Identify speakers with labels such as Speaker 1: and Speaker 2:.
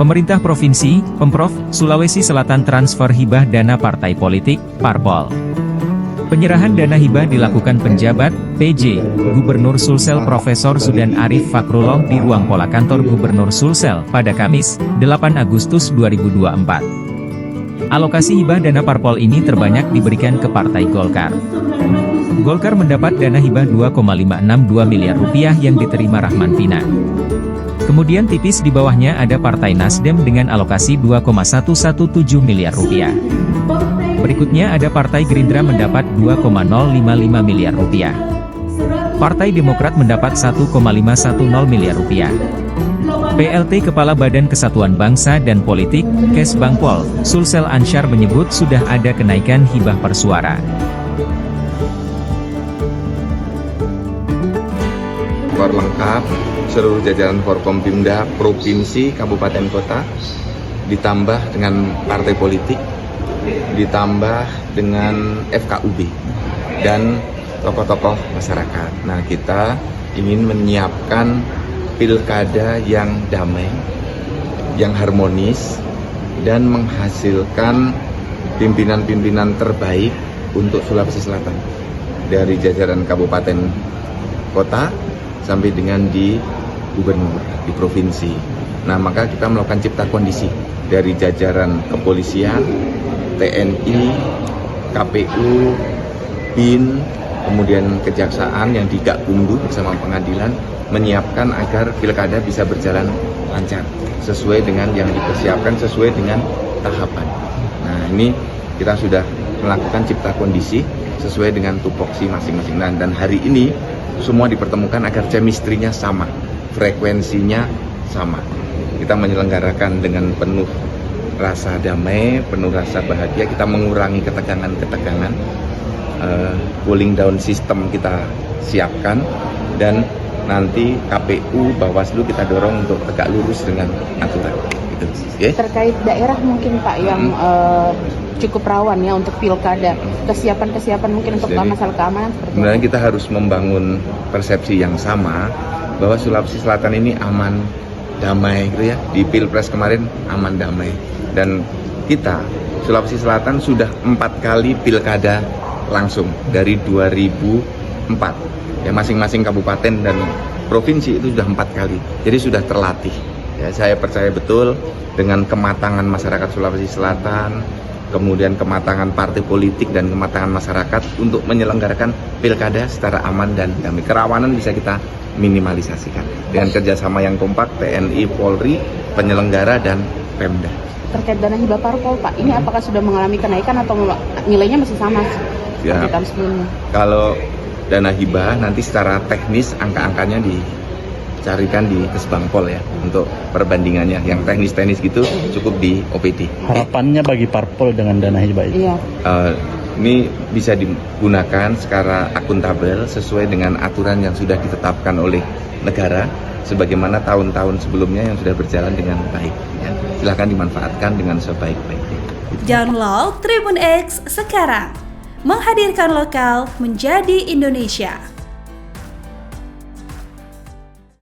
Speaker 1: Pemerintah Provinsi, Pemprov, Sulawesi Selatan transfer hibah dana partai politik, Parpol. Penyerahan dana hibah dilakukan penjabat, PJ, Gubernur Sulsel Profesor Sudan Arif Fakrullah di ruang pola kantor Gubernur Sulsel pada Kamis, 8 Agustus 2024. Alokasi hibah dana Parpol ini terbanyak diberikan ke Partai Golkar. Golkar mendapat dana hibah 2,562 miliar rupiah yang diterima Rahman Pina. Kemudian tipis di bawahnya ada Partai Nasdem dengan alokasi 2,117 miliar rupiah. Berikutnya ada Partai Gerindra mendapat 2,055 miliar rupiah. Partai Demokrat mendapat 1,510 miliar rupiah. PLT Kepala Badan Kesatuan Bangsa dan Politik, Kesbangpol, Sulsel Ansyar menyebut sudah ada kenaikan hibah per suara.
Speaker 2: Lengkap seluruh jajaran Forkompimda Provinsi, Kabupaten Kota, ditambah dengan partai politik, ditambah dengan FKUB dan tokoh-tokoh masyarakat. Nah, kita ingin menyiapkan pilkada yang damai, yang harmonis, dan menghasilkan pimpinan-pimpinan terbaik untuk Sulawesi Selatan dari jajaran kabupaten kota sampai dengan di gubernur, di provinsi. Nah, maka kita melakukan cipta kondisi dari jajaran kepolisian, TNI, KPU, BIN, kemudian kejaksaan yang digabungkan bersama pengadilan, menyiapkan agar pilkada bisa berjalan lancar, sesuai dengan yang dipersiapkan, sesuai dengan tahapan. Nah, ini kita sudah melakukan cipta kondisi sesuai dengan tupoksi masing-masing. Nah, dan hari ini semua dipertemukan agar chemistry-nya sama, frekuensinya sama. Kita menyelenggarakan dengan penuh rasa damai, penuh rasa bahagia, kita mengurangi ketegangan-ketegangan, cooling down system kita siapkan, dan nanti KPU, Bawaslu kita dorong untuk tegak lurus dengan aturan. Gitu. Okay?
Speaker 3: Terkait daerah mungkin Pak yang cukup rawan ya untuk pilkada, kesiapan mungkin untuk masalah keamanan seperti
Speaker 2: sebenarnya kita harus membangun persepsi yang sama bahwa Sulawesi Selatan ini aman, damai gitu ya. Di Pilpres kemarin aman, damai, dan kita Sulawesi Selatan sudah 4 kali pilkada langsung dari 2004 ya, masing-masing kabupaten dan provinsi itu sudah 4 kali, jadi sudah terlatih ya. Saya percaya betul dengan kematangan masyarakat Sulawesi Selatan, kemudian kematangan partai politik dan kematangan masyarakat untuk menyelenggarakan pilkada secara aman dan damai. Kerawanan bisa kita minimalisasikan dengan kerjasama yang kompak TNI, Polri, penyelenggara, dan Pemda.
Speaker 3: Terkait dana hibah Parpol Pak, ini apakah sudah mengalami kenaikan atau nilainya masih sama
Speaker 2: Ya,
Speaker 3: tahun sebelumnya?
Speaker 2: Kalau dana hibah nanti secara teknis angka-angkanya dicarikan di Kesbangpol ya, untuk perbandingannya. Yang teknis-teknis gitu cukup di OPD.
Speaker 4: Harapannya bagi Parpol dengan dana hibah itu?
Speaker 3: Iya.
Speaker 2: Ini bisa digunakan secara akuntabel sesuai dengan aturan yang sudah ditetapkan oleh negara, sebagaimana tahun-tahun sebelumnya yang sudah berjalan dengan baik. Ya. Silakan dimanfaatkan dengan sebaik-baiknya.
Speaker 5: Download Tribun X sekarang, menghadirkan lokal menjadi Indonesia.